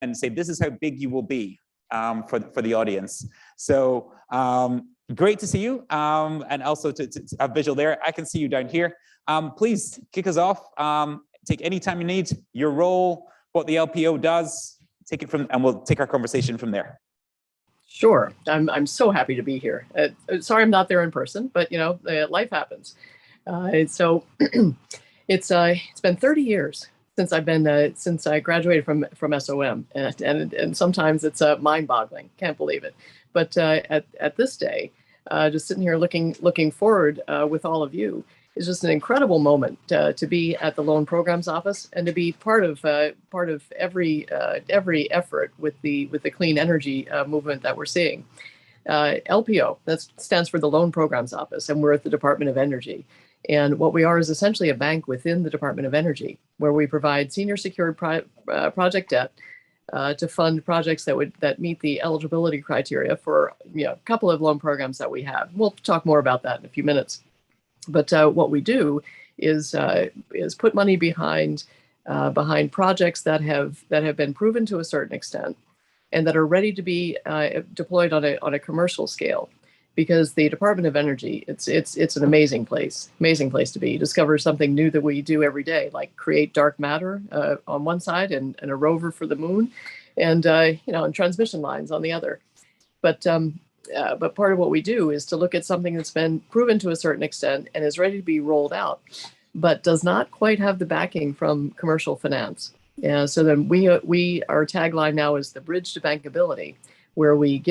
and say, this is how big you will be for the audience. So great to see you, and also to have visual there. I can see you down here. Please kick us off. Take any time you need, your role, what the LPO does, take it from, and we'll take our conversation from there. Sure, I'm so happy to be here. Sorry I'm not there in person, but you know, life happens. So it's been 30 years since I graduated from SOM, and sometimes it's mind-boggling. Can't believe it. But at this day, just sitting here looking forward with all of you is just an incredible moment to be at the Loan Programs Office and to be part of every effort with the clean energy movement that we're seeing. LPO, that stands for the Loan Programs Office, and we're at the Department of Energy. And what we are is essentially a bank within the Department of Energy, where we provide senior secured project debt to fund projects that meet the eligibility criteria for a couple of loan programs that we have. We'll talk more about that in a few minutes. But what we do is put money behind projects that have been proven to a certain extent, and that are ready to be deployed on a commercial scale. Because the Department of Energy, it's an amazing place to be. You discover something new that we do every day, like create dark matter on one side and a rover for the moon, and and transmission lines on the other. But part of what we do is to look at something that's been proven to a certain extent and is ready to be rolled out, but does not quite have the backing from commercial finance. So then our tagline now is the bridge to bankability, where we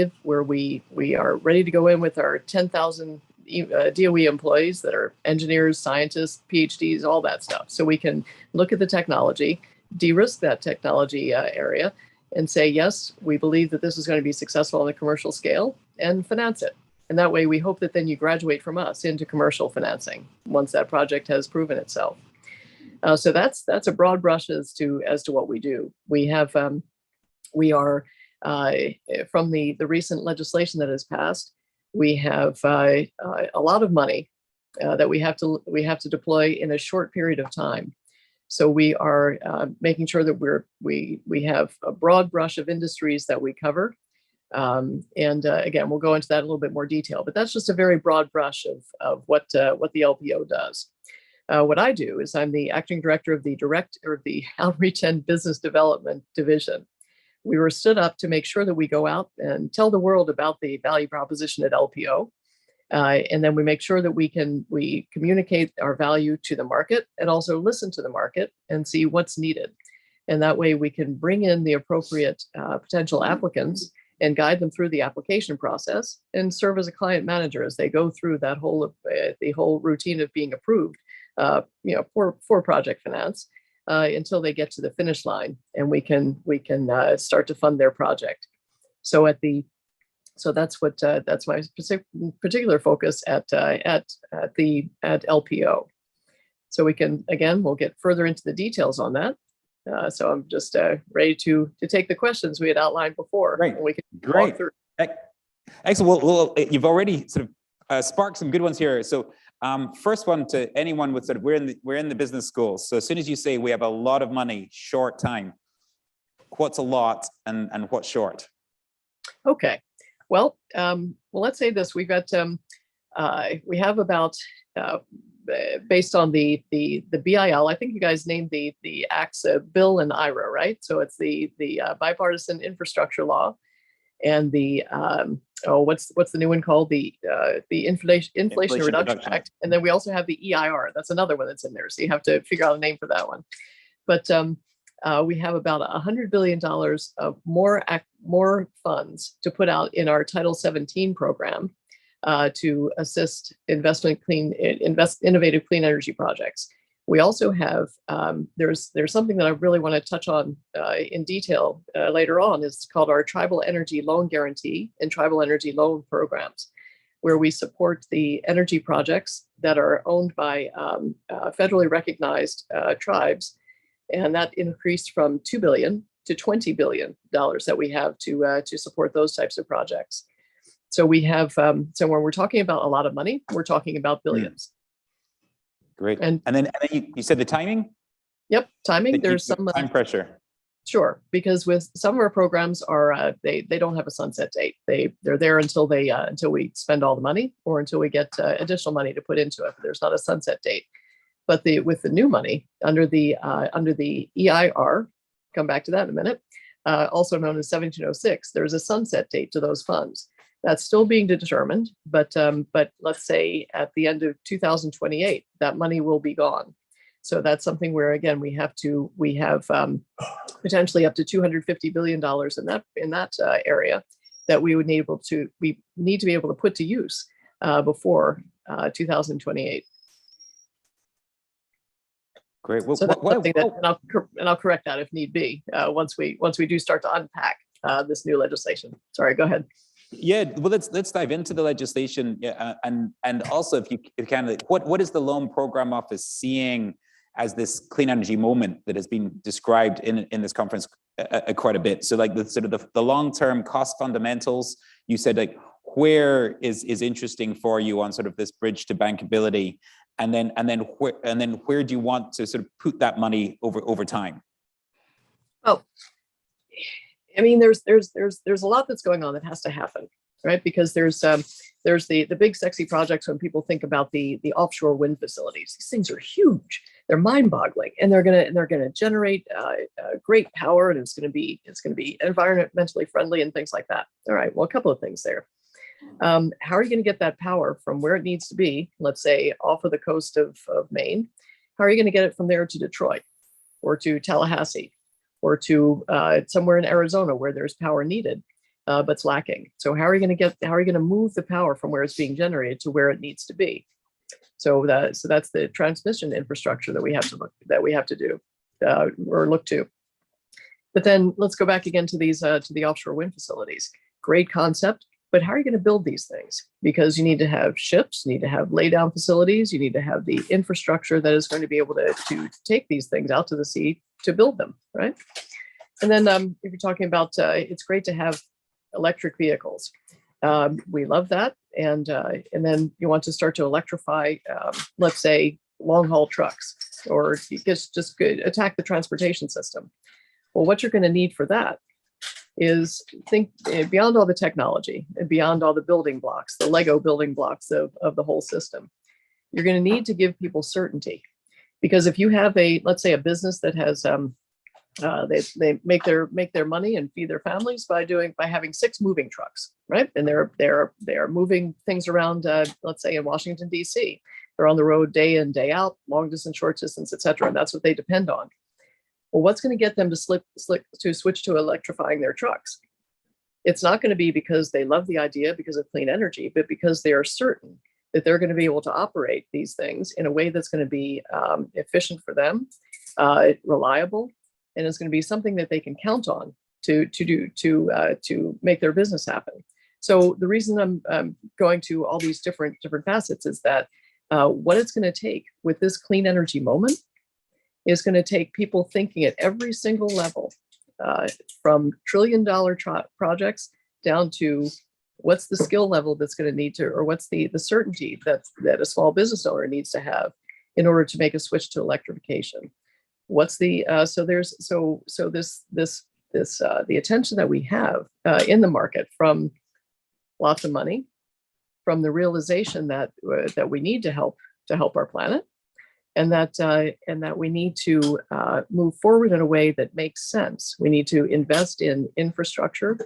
are ready to go in with our 10,000 DOE employees that are engineers, scientists, PhDs, all that stuff. So we can look at the technology, de-risk that technology area, and say, yes, we believe that this is going to be successful on a commercial scale, and finance it. And that way we hope that then you graduate from us into commercial financing once that project has proven itself. So that's a broad brush as to what we do. We are from the recent legislation that has passed, we have a lot of money that we have to deploy in a short period of time. So we are making sure that we have a broad brush of industries that we cover. Again, we'll go into that in a little bit more detail, but that's just a very broad brush of what the LPO does. What I do is I'm the acting director of the Outreach and Business Development Division. We were stood up to make sure that we go out and tell the world about the value proposition at LPO. And then we make sure that we communicate our value to the market and also listen to the market and see what's needed. And that way we can bring in the appropriate potential applicants and guide them through the application process and serve as a client manager as they go through that the whole routine of being approved, for project finance. Until they get to the finish line, and we can start to fund their project. So that's my particular focus at LPO. So we'll get further into the details on that. So I'm just ready to take the questions we had outlined before. Great. And we can Great. walk through. Excellent. Well, you've already sort of sparked some good ones here. So. First one to anyone with we're in the business schools. So as soon as you say we have a lot of money, short time, what's a lot and what's short? Okay, well, let's say this: we have about based on the BIL. I think you guys named the acts Bill and IRA, right? So it's the bipartisan infrastructure law, and the what's the new one called? The Inflation Reduction Act. And then we also have the EIR. That's another one that's in there. So you have to figure out a name for that one. But we have about $100 billion of more funds to put out in our Title 17 program to assist innovative clean energy projects. We also have, there's something that I really want to touch on in detail later on. It's called our Tribal Energy Loan Guarantee and Tribal Energy Loan Programs, where we support the energy projects that are owned by federally recognized tribes. And that increased from $2 billion to $20 billion that we have to support those types of projects. So we have, so when we're talking about a lot of money, we're talking about billions. Great. And then you said the timing? Yep, timing. There's some time pressure. Sure, because with some of our programs are they don't have a sunset date. They're there until until we spend all the money or until we get additional money to put into it. There's not a sunset date. But with the new money under the EIR, come back to that in a minute, also known as 1706, there's a sunset date to those funds. That's still being determined, but let's say at the end of 2028, that money will be gone. So that's something where again we have potentially up to $250 billion in that area that we need to be able to put to use before 2028. Great. Well, So that's something that, and I'll correct that if need be once we do start to unpack this new legislation. Sorry, go ahead. Yeah, well, let's dive into the legislation, and also if you can, what is the Loan Program Office seeing as this clean energy moment that has been described in this conference quite a bit? So like the sort of the long-term cost fundamentals, you said like where is interesting for you on sort of this bridge to bankability, and then where do you want to sort of put that money over time? Oh, I mean, there's a lot that's going on that has to happen, right? Because there's the big sexy projects when people think about the offshore wind facilities. These things are huge. They're mind-boggling, and they're gonna generate great power, and it's gonna be environmentally friendly and things like that. All right. Well, a couple of things there. How are you going to get that power from where it needs to be, let's say off of the coast of Maine? How are you going to get it from there to Detroit or to Tallahassee or to somewhere in Arizona where there's power needed but's lacking? So how are you going to move the power from where it's being generated to where it needs to be? So that's the transmission infrastructure that we have to do or look to. But then let's go back again to the offshore wind facilities. Great concept. But how are you going to build these things? Because you need to have ships, you need to have laydown facilities, you need to have the infrastructure that is going to be able to take these things out to the sea to build them, right? And then if you're talking about, it's great to have electric vehicles. We love that. And then you want to start to electrify, let's say, long haul trucks, or just attack the transportation system. Well, what you're going to need for that is think beyond all the technology and beyond all the building blocks, the Lego building blocks of the whole system. You're going to need to give people certainty, because if you have let's say a business that has they make their money and feed their families by having 6 moving trucks, right? And they're moving things around, let's say in Washington D.C. They're on the road day in, day out, long distance, short distance, et cetera, and that's what they depend on. Well, what's going to get them to switch to electrifying their trucks? It's not going to be because they love the idea because of clean energy, but because they are certain that they're going to be able to operate these things in a way that's going to be efficient for them, reliable, and it's going to be something that they can count on to make their business happen. So the reason I'm going to all these different facets is that what it's going to take with this clean energy moment is going to take people thinking at every single level, from trillion-dollar projects down to what's the skill level that's going to need to, or what's the certainty that a small business owner needs to have in order to make a switch to electrification. What's the the attention that we have in the market, from lots of money, from the realization that we need to help our planet, and that we need to move forward in a way that makes sense. We need to invest in infrastructure,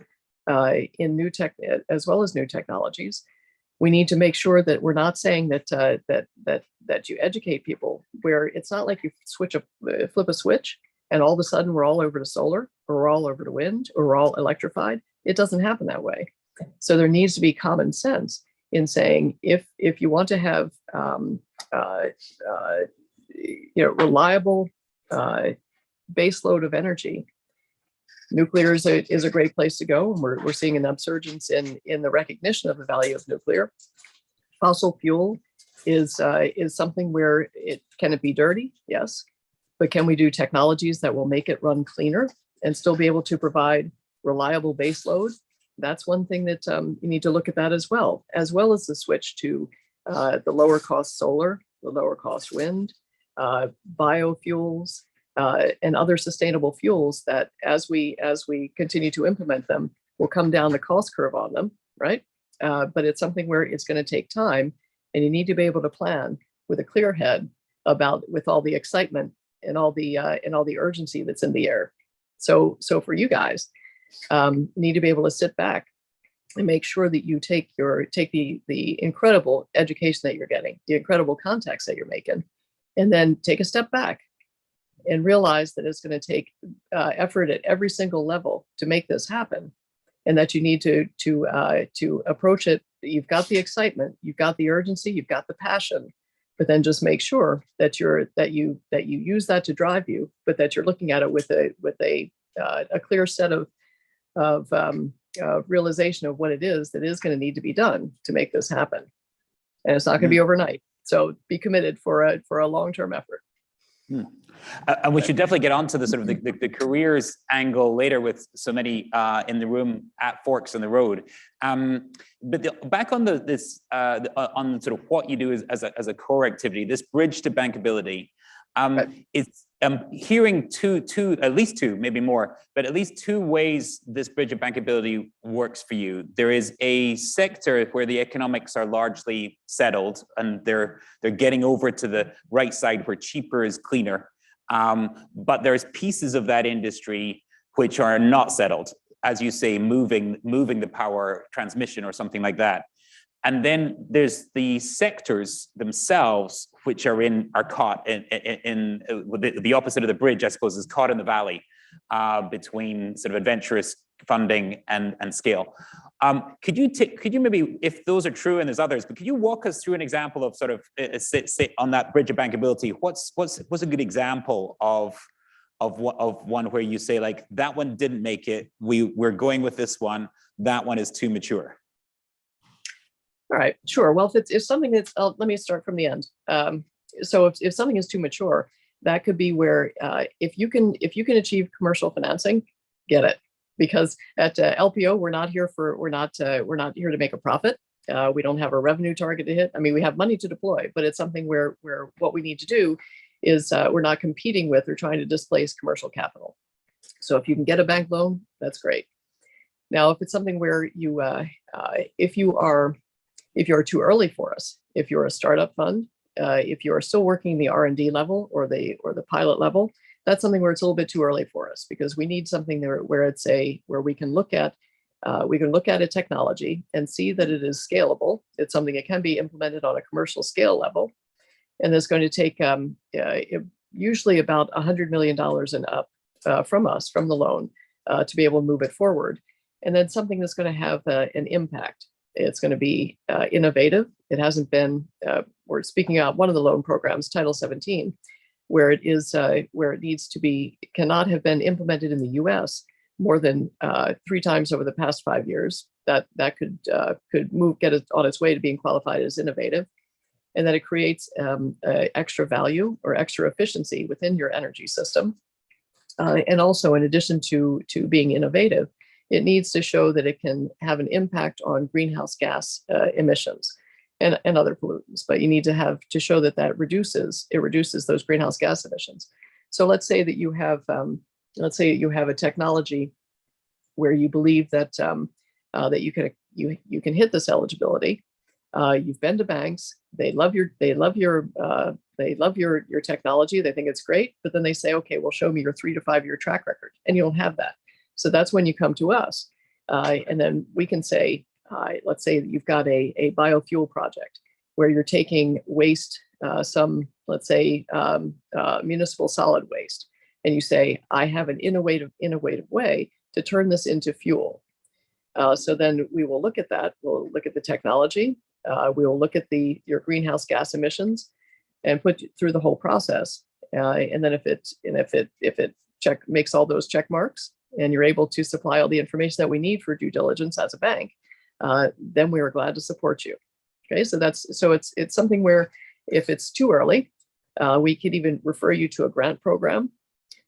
in new tech as well as new technologies. We need to make sure that we're not saying that you educate people, where it's not like you flip a switch and all of a sudden we're all over to solar, or we're all over to wind, or we're all electrified. It doesn't happen that way. So there needs to be common sense in saying, if you want to have reliable base load of energy, nuclear is a great place to go, and we're seeing an upsurgence in the recognition of the value of nuclear. Fossil fuel is something where can it be dirty? Yes, but can we do technologies that will make it run cleaner and still be able to provide reliable base load? That's one thing that you need to look at that as well as the switch to the lower cost solar, the lower cost wind, biofuels, and other sustainable fuels that as we continue to implement them, will come down the cost curve on them, right? But it's something where it's going to take time, and you need to be able to plan with a clear head about with all the excitement and all the urgency that's in the air. So for you guys, you need to be able to sit back and make sure that you take the incredible education that you're getting, the incredible contacts that you're making, and then take a step back and realize that it's going to take effort at every single level to make this happen, and that you need to approach it. You've got the excitement, you've got the urgency, you've got the passion, but then just make sure that you use that to drive you, but that you're looking at it with a clear set of realization of what it is that is going to need to be done to make this happen, and it's not going to be overnight. So be committed for a long-term effort. And we should definitely get onto the sort of the careers angle later with so many in the room at forks in the road. But back on on sort of what you do as a core activity, this bridge to bankability. It's hearing at least two, maybe more, but at least two ways this bridge of bankability works for you. There is a sector where the economics are largely settled, and they're getting over to the right side where cheaper is cleaner. But there's pieces of that industry which are not settled, as you say, moving the power transmission or something like that. And then there's the sectors themselves, which are caught in the opposite of the bridge, I suppose, is caught in the valley between sort of adventurous funding and scale. Could you maybe, if those are true and there's others, but could you walk us through an example of sort of on that bridge of bankability? What's a good example of one where you say, like, that one didn't make it, we're going with this one, that one is too mature? All right, sure. Well, if something that's, let me start from the end. So if something is too mature, that could be where if you can achieve commercial financing, get it. Because at LPO, we're not here to make a profit. We don't have a revenue target to hit. I mean, we have money to deploy, but it's something where what we need to do is we're not competing with or trying to displace commercial capital. So if you can get a bank loan, that's great. Now, if it's something where if you're too early for us, if you're a startup fund, if you're still working the R&D level or the pilot level, that's something where it's a little bit too early for us, because we need something there where we can look at a technology and see that it is scalable. It's something that can be implemented on a commercial scale level, and it's going to take usually about $100 million and up from the loan to be able to move it forward, and then something that's going to have an impact. It's going to be innovative. It hasn't been. We're speaking about one of the loan programs, Title 17, where it needs to be, cannot have been implemented in the U.S. more than 3 times over the past 5 years. That could get it on its way to being qualified as innovative, and that it creates extra value or extra efficiency within your energy system, and also in addition to being innovative, it needs to show that it can have an impact on greenhouse gas emissions and other pollutants. But you need to show that reduces those greenhouse gas emissions. So let's say that you have a technology where you believe that that you can hit this eligibility. You've been to banks. They love your technology. They think it's great. But then they say, okay, well, show me your 3 to 5 year track record, and you don't have that. So that's when you come to us, and then we can say, let's say that you've got a biofuel project where you're taking waste, let's say municipal solid waste, and you say, I have an innovative way to turn this into fuel. So then we will look at that. We'll look at the technology. We will look at your greenhouse gas emissions, and put you through the whole process. And then if it makes all those check marks, and you're able to supply all the information that we need for due diligence as a bank, then we are glad to support you. Okay, so it's something where if it's too early, we could even refer you to a grant program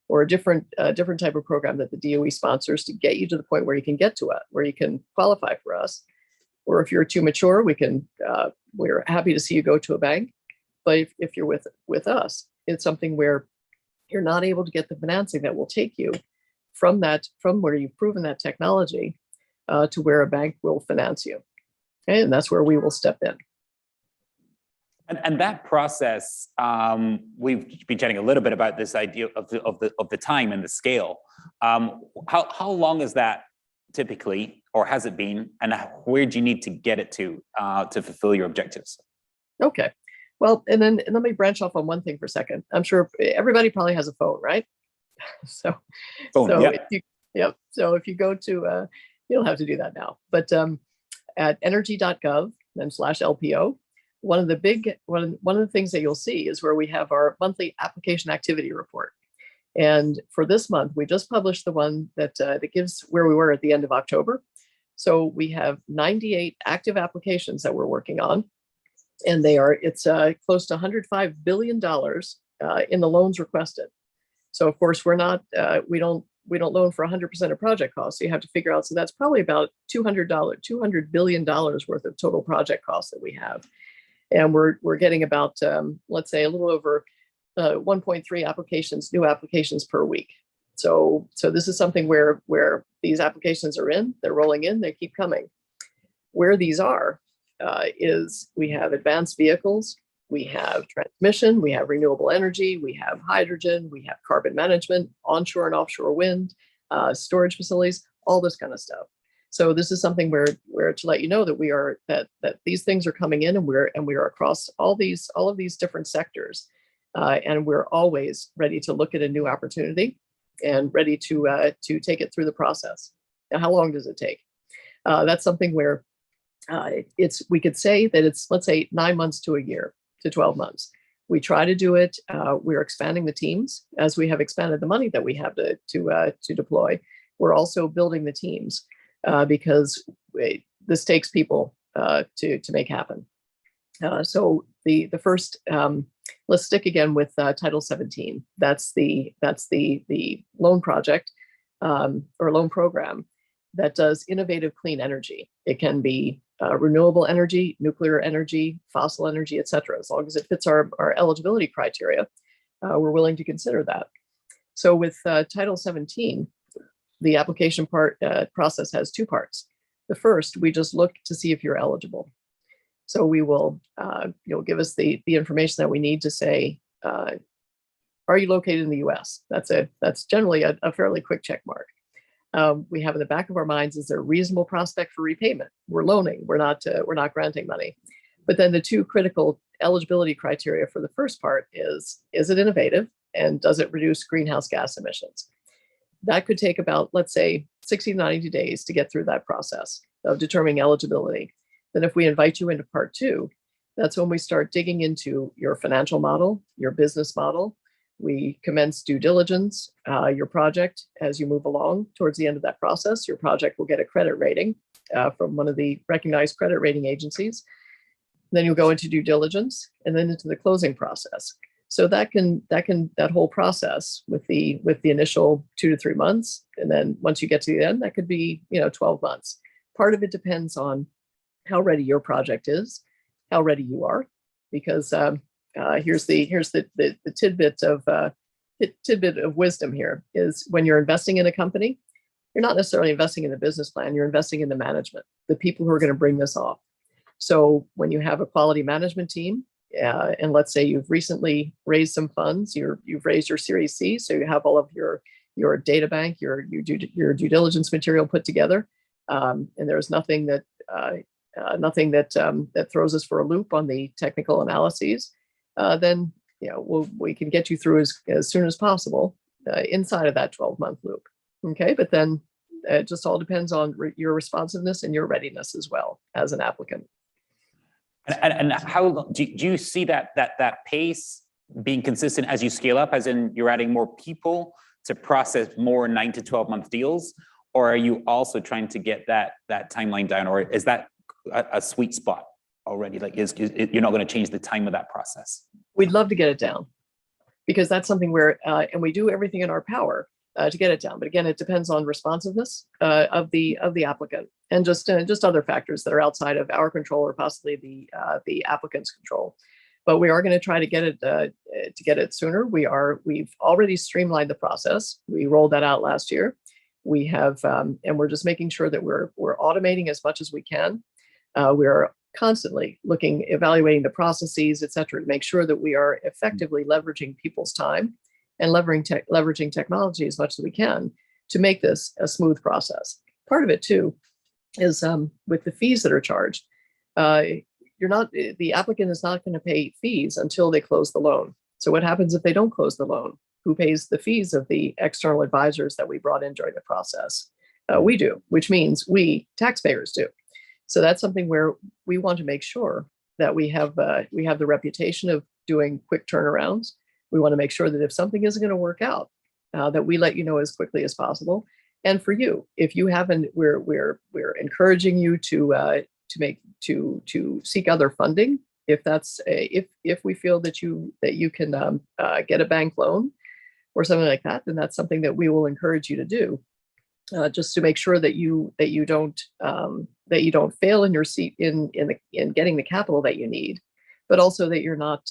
or a different type of program that the DOE sponsors to get you to the point where you can get to it, where you can qualify for us. Or if you're too mature, we're happy to see you go to a bank. But if you're with us, it's something where you're not able to get the financing that will take you from where you've proven that technology to where a bank will finance you. Okay? And that's where we will step in. And that process, we've been chatting a little bit about this idea of the time and the scale. How long is that typically, or has it been, and where do you need to get it to fulfill your objectives? Okay. Well, and let me branch off on one thing for a second. I'm sure everybody probably has a phone, right? So if you go to, you don't have to do that now, but at energy.gov and /LPO, one of the things that you'll see is where we have our monthly application activity report. And for this month, we just published the one that gives where we were at the end of October. So we have 98 active applications that we're working on, and it's close to $105 billion in the loans requested. So of course we don't loan for 100% of project costs. So you have to figure out. So that's probably about $200 billion worth of total project costs that we have, and we're getting about let's say a little over 1.3 new applications per week. So this is something where these applications are they're rolling in, they keep coming. Where these are is we have advanced vehicles, we have transmission, we have renewable energy, we have hydrogen, we have carbon management, onshore and offshore wind, storage facilities, all this kind of stuff. So this is something where to let you know that that these things are coming in, and we are across all of these different sectors, and we're always ready to look at a new opportunity and ready to take it through the process. Now, how long does it take? That's something where we could say that it's, let's say, 9 months to a year to 12 months. We try to do it. We're expanding the teams as we have expanded the money that we have to deploy. We're also building the teams because this takes people to make happen. So the first, let's stick again with Title 17. That's the loan project or loan program that does innovative clean energy. It can be renewable energy, nuclear energy, fossil energy, et cetera. As long as it fits our eligibility criteria, we're willing to consider that. So with Title 17, the application process has two parts. The first, we just look to see if you're eligible. So we will, you'll give us the information that we need to say, are you located in the US? That's generally a fairly quick check mark. We have in the back of our minds, is there a reasonable prospect for repayment? We're loaning, we're not granting money. But then the two critical eligibility criteria for the first part is it innovative, and does it reduce greenhouse gas emissions? That could take about, let's say, 60 to 90 days to get through that process of determining eligibility. Then if we invite you into part two, that's when we start digging into your financial model, your business model. We commence due diligence. Your project, as you move along towards the end of that process, your project will get a credit rating from one of the recognized credit rating agencies. Then you'll go into due diligence and then into the closing process. So that whole process with the initial 2 to 3 months, and then once you get to the end, that could be 12 months. Part of it depends on how ready your project is, how ready you are, because here's the tidbit of wisdom here is when you're investing in a company, you're not necessarily investing in the business plan, you're investing in the management, the people who are going to bring this off. So when you have a quality management team, and let's say you've recently raised some funds, you've raised your Series C, so you have all of your data bank, your due diligence material put together, and there's nothing that throws us for a loop on the technical analyses, then we can get you through as soon as possible inside of that 12-month loop. Okay, but then it just all depends on your responsiveness and your readiness as well as an applicant. And how do you see that pace being consistent as you scale up, as in you're adding more people to process more 9 to 12-month deals, or are you also trying to get that timeline down, or is that a sweet spot already? Like, you're not going to change the time of that process? We'd love to get it down, because that's something where, and we do everything in our power to get it down. But again, it depends on responsiveness of the applicant, and just other factors that are outside of our control or possibly the applicant's control. but we are going to try to get it sooner. We've already streamlined the process. We rolled that out last year. We have, and we're just making sure that we're automating as much as we can. We're constantly evaluating the processes, et cetera, to make sure that we are effectively leveraging people's time and leveraging technology as much as we can to make this a smooth process. Part of it too is with the fees that are charged. The applicant is not going to pay fees until they close the loan. So what happens if they don't close the loan? Who pays the fees of the external advisors that we brought in during the process? We do, which means we taxpayers do. So that's something where we want to make sure that we have the reputation of doing quick turnarounds. We want to make sure that if something isn't going to work out, that we let you know as quickly as possible. And for you, if you haven't, we're encouraging you to seek other funding. If we feel that you can get a bank loan or something like that, then that's something that we will encourage you to do, just to make sure that you don't fail in your seat in getting the capital that you need, but also that you're not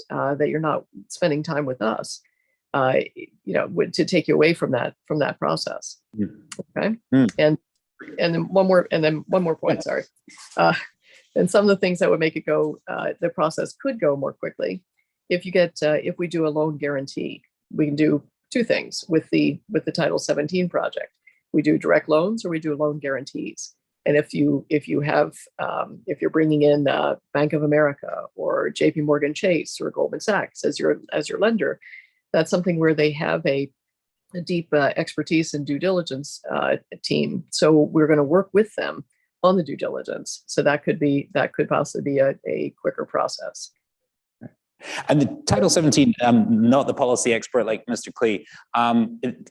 spending time with us, to take you away from that process. Okay, and then one more point. Sorry. And some of the things that would make it go, the process could go more quickly. If we do a loan guarantee, we can do two things with the Title 17 project. We do direct loans or we do loan guarantees. And if you're bringing in Bank of America or J.P. Morgan Chase or Goldman Sachs as your lender, that's something where they have a deep expertise and due diligence team. So we're going to work with them on the due diligence. So that could possibly be a quicker process. And the Title 17, not the policy expert like Mr. Klee,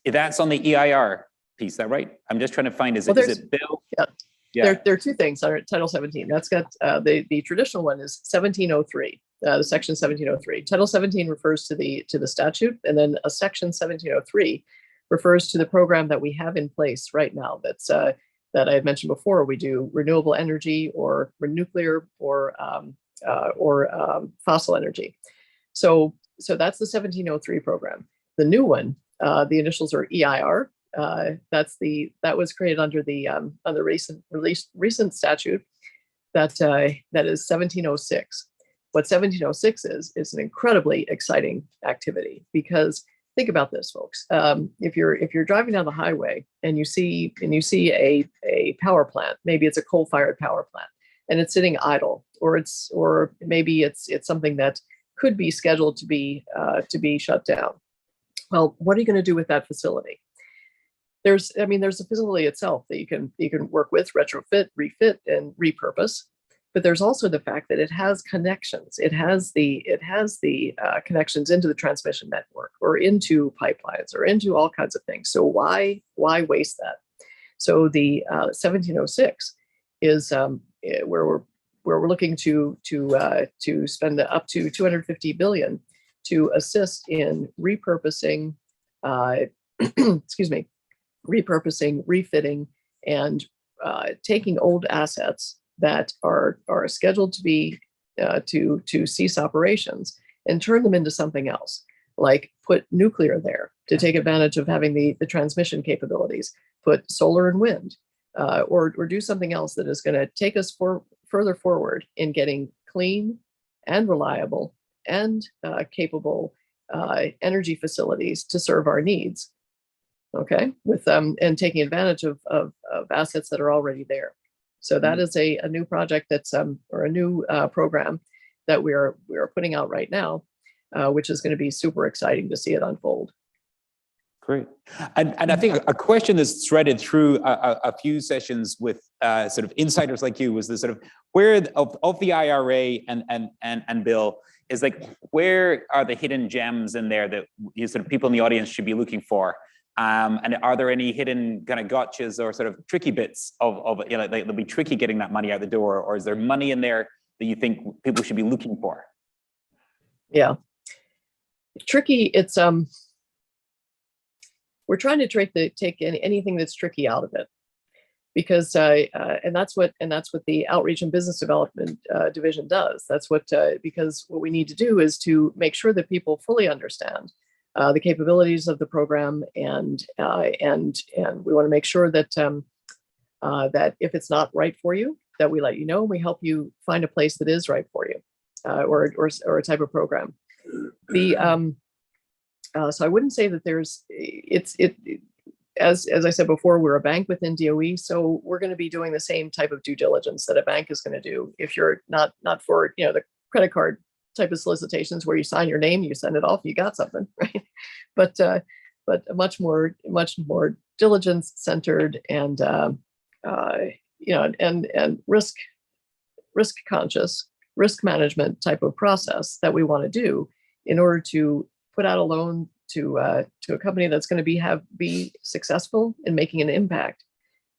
that's on the EIR piece, is that right? I'm just trying to find, is it Bill? Yeah. Yeah. There are two things on Title 17. That's got the traditional one is 1703, the section 1703. Title 17 refers to the statute, and then a section 1703 refers to the program that we have in place right now. That's that I had mentioned before. We do renewable energy or nuclear or fossil energy. So that's the 1703 program. The new one, the initials are EIR. That was created under the recent statute that is 1706. What 1706 is an incredibly exciting activity, because think about this, folks. If you're driving down the highway and you see a power plant, maybe it's a coal-fired power plant, and it's sitting idle, or maybe it's something that could be scheduled to be shut down. Well, what are you going to do with that facility? There's a facility itself that you can work with, retrofit, refit, and repurpose. But there's also the fact that it has connections. It has the connections into the transmission network, or into pipelines, or into all kinds of things. So why waste that? So the 1706 is where we're looking to spend up to $250 billion to assist in repurposing, repurposing, refitting, and taking old assets that are scheduled to be to cease operations and turn them into something else, like put nuclear there to take advantage of having the transmission capabilities, put solar and wind, or do something else that is going to take us further forward in getting clean and reliable and capable energy facilities to serve our needs. Okay, with and taking advantage of assets that are already there. So that is a new project that's or a new program that we are putting out right now, which is going to be super exciting to see it unfold. Great. And I think a question that's threaded through a few sessions with sort of insiders like you was the sort of where of the IRA and Bill is like, where are the hidden gems in there that you sort of people in the audience should be looking for? And are there any hidden kind of gotchas or sort of tricky bits of they'll be tricky getting that money out the door, or is there money in there that you think people should be looking for? Yeah, tricky. It's we're trying to take anything that's tricky out of it. because and that's what the outreach and business development division does. That's what because what we need to do is to make sure that people fully understand the capabilities of the program, and we want to make sure that that if it's not right for you, that we let you know, and we help you find a place that is right for you, or a type of program. So I wouldn't say that there's as I said before, we're a bank within DOE, so we're going to be doing the same type of due diligence that a bank is going to do. If you're not for the credit card type of solicitations where you sign your name, you send it off, you got something, right? But much more diligence centered, and and risk conscious, risk management type of process that we want to do in order to put out a loan to a company that's going to be successful in making an impact,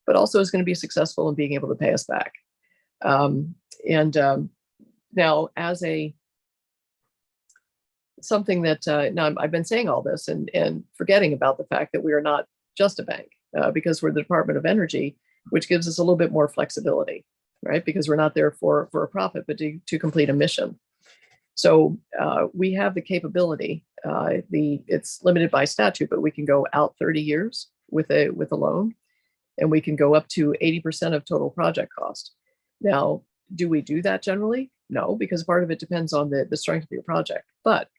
but also is going to be successful in being able to pay us back. Now, as something that now I've been saying all this and forgetting about the fact that we are not just a bank, because we're the Department of Energy, which gives us a little bit more flexibility, right? Because we're not there for a profit, but to complete a mission. So we have the capability. It's limited by statute, but we can go out 30 years with a loan, and we can go up to 80% of total project cost. Now, do we do that generally? No, because part of it depends on the strength of your project. But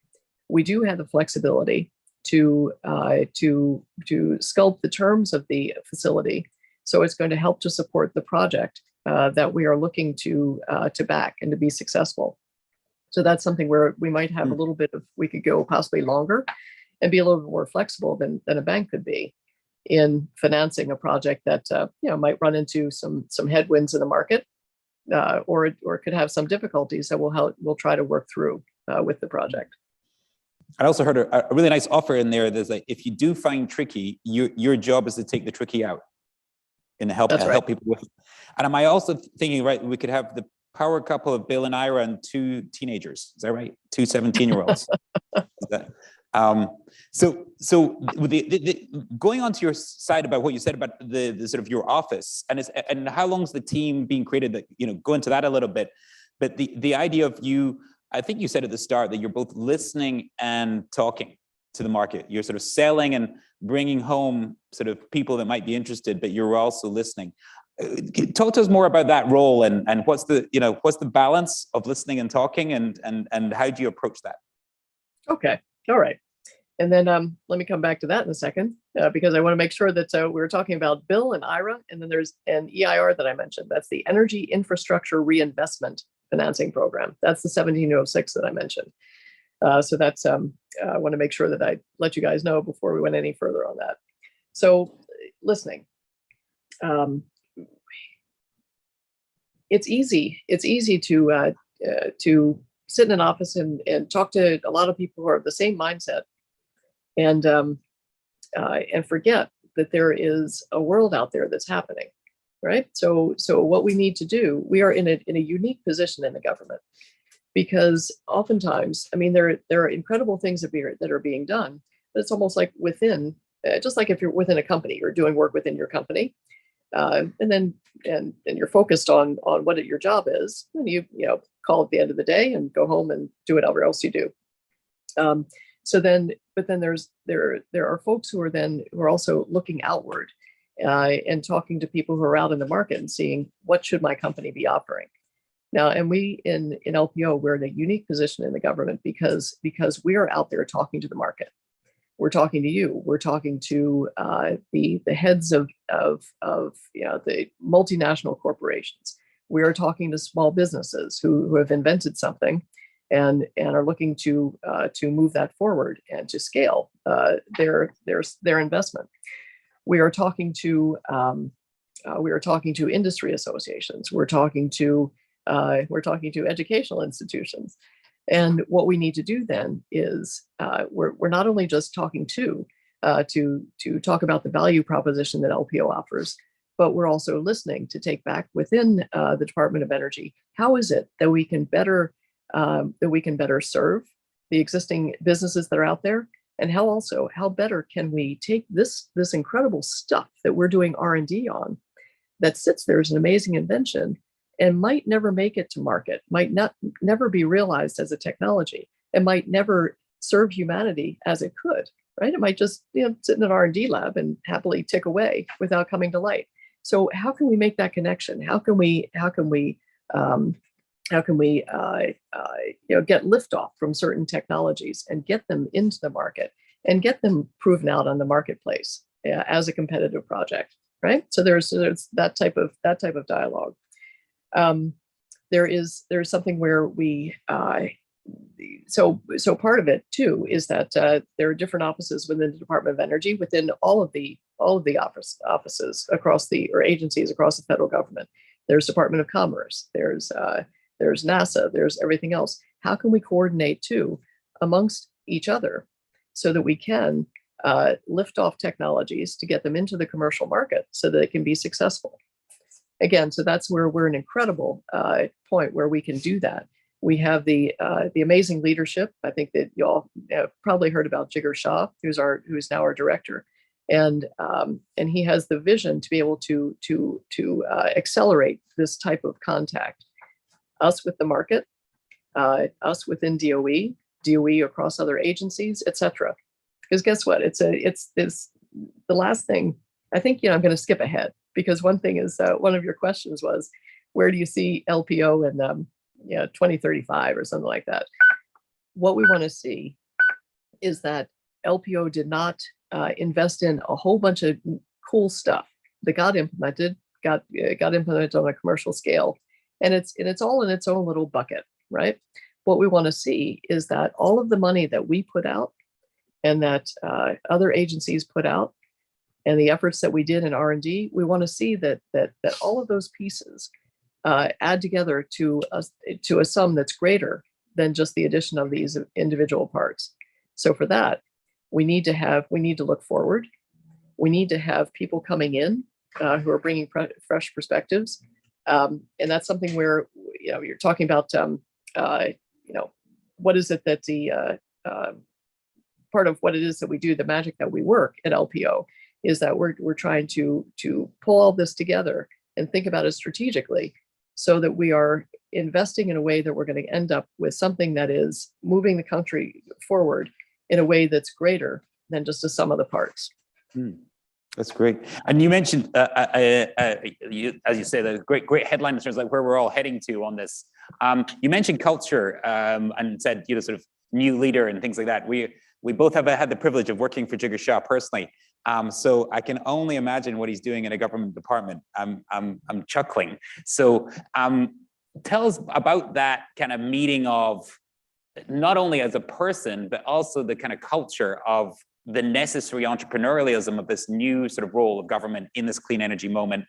we do have the flexibility to sculpt the terms of the facility, so it's going to help to support the project that we are looking to back and to be successful. So that's something where we might have a little bit of, we could go possibly longer and be a little bit more flexible than a bank could be in financing a project that might run into some headwinds in the market, or could have some difficulties that we'll try to work through with the project. I also heard a really nice offer in there. There's like, if you do find tricky, your job is to take the tricky out and help people with it. And am I also thinking, right, we could have the power couple of Bill and Ira and 2 teenagers. Is that right? 2 17-year-olds. So going on to your side about what you said about the sort of your office and how long's the team being created, that, go into that a little bit. But the idea of you, I think you said at the start that you're both listening and talking to the market. You're sort of selling and bringing home sort of people that might be interested, but you're also listening. Talk to us more about that role, and what's the balance of listening and talking, and how do you approach that? Okay, all right, and then let me come back to that in a second, because I want to make sure that we were talking about Bill and Ira, and then there's an EIR that I mentioned. That's the Energy Infrastructure Reinvestment Financing Program. That's the 1706 that I mentioned. So that's I want to make sure that I let you guys know before we went any further on that. So listening. It's easy to sit in an office and talk to a lot of people who are of the same mindset, and forget that there is a world out there that's happening, right? So what we need to do, we are in a unique position in the government, because oftentimes, I mean, there are incredible things that are being done, but it's almost like within, just like if you're within a company, you're doing work within your company. And then you're focused on what your job is, and you call at the end of the day and go home and do whatever else you do. But then there are folks who are also looking outward, and talking to people who are out in the market and seeing what should my company be offering. Now, and we in LPO, we're in a unique position in the government because we are out there talking to the market. We're talking to you. We're talking to the heads of the multinational corporations. We are talking to small businesses who have invented something, and are looking to move that forward and to scale their investment. We are talking to industry associations. We're talking to educational institutions. And what we need to do then is we're not only just talking to talk about the value proposition that LPO offers, but we're also listening to take back within the Department of Energy. How is it that we can better serve the existing businesses that are out there, and how better can we take this incredible stuff that we're doing R&D on, that sits there as an amazing invention and might never make it to market, might never be realized as a technology, and might never serve humanity as it could, right? It might just sit in an R&D lab and happily tick away without coming to light. So how can we make that connection? How can we get liftoff from certain technologies and get them into the market and get them proven out on the marketplace as a competitive project, right? So there's that type of dialogue. There's something where we so part of it too is that there are different offices within the Department of Energy, within all of the offices across or agencies across the federal government. There's Department of Commerce. There's NASA. There's everything else. How can we coordinate too amongst each other so that we can lift off technologies to get them into the commercial market so that it can be successful? Again, so that's where we're an incredible point where we can do that. We have the amazing leadership. I think that you all have probably heard about Jigar Shah, who's now our director, and he has the vision to be able to accelerate this type of contact. Us with the market, us within DOE across other agencies, etc. Because guess what? It's the last thing. I think I'm going to skip ahead because one thing is one of your questions was, where do you see LPO in 2035 or something like that? What we want to see is that LPO did not invest in a whole bunch of cool stuff that got implemented on a commercial scale, and it's all in its own little bucket, right? What we want to see is that all of the money that we put out and that other agencies put out, and the efforts that we did in R&D, we want to see that all of those pieces add together to a sum that's greater than just the addition of these individual parts. So for that, we need to look forward. We need to have people coming in who are bringing fresh perspectives, and that's something where you're talking about what is it that the part of what it is that we do, the magic that we work at LPO, is that we're trying to pull all this together and think about it strategically, so that we are investing in a way that we're going to end up with something that is moving the country forward in a way that's greater than just a sum of the parts. That's great. And you mentioned, as you say, the great headline in terms of like where we're all heading to on this. You mentioned culture and said, sort of new leader and things like that. We both have had the privilege of working for Jigar Shah personally. So I can only imagine what he's doing in a government department. I'm chuckling. So tell us about that kind of meeting of not only as a person, but also the kind of culture of the necessary entrepreneurialism of this new sort of role of government in this clean energy moment,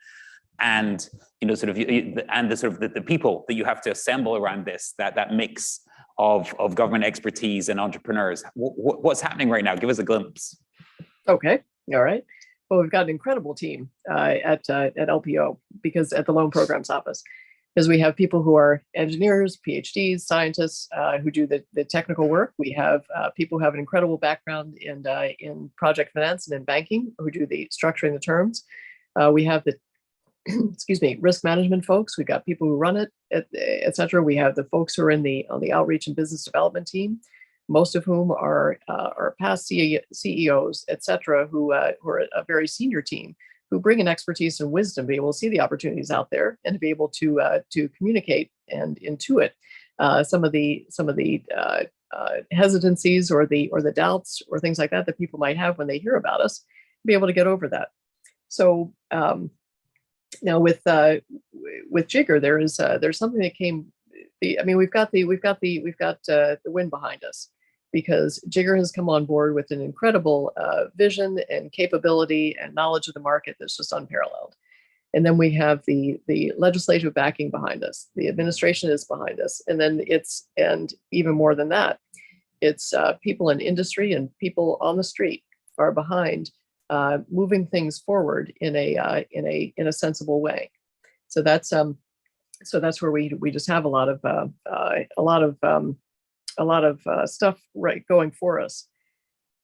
and the people that you have to assemble around this, that mix of government expertise and entrepreneurs. What's happening right now? Give us a glimpse. Okay. All right. Well, we've got an incredible team at LPO, because at the Loan Programs Office, because we have people who are engineers, PhDs, scientists who do the technical work. We have people who have an incredible background in project finance and in banking who do the structuring the terms. We have the risk management folks. We've got people who run it, et cetera. We have the folks who are on the outreach and business development team, most of whom are past CEOs, et cetera, who are a very senior team, who bring an expertise and wisdom to be able to see the opportunities out there and to be able to communicate and intuit some of the hesitancies or the doubts or things like that people might have when they hear about us, be able to get over that. So now with Jigar, there's something that came. We've got the wind behind us, because Jigar has come on board with an incredible vision and capability and knowledge of the market that's just unparalleled. And then we have the legislative backing behind us. The administration is behind us. And then and even more than that, it's people in industry and people on the street are behind moving things forward in a sensible way. So that's where we just have a lot of stuff right going for us.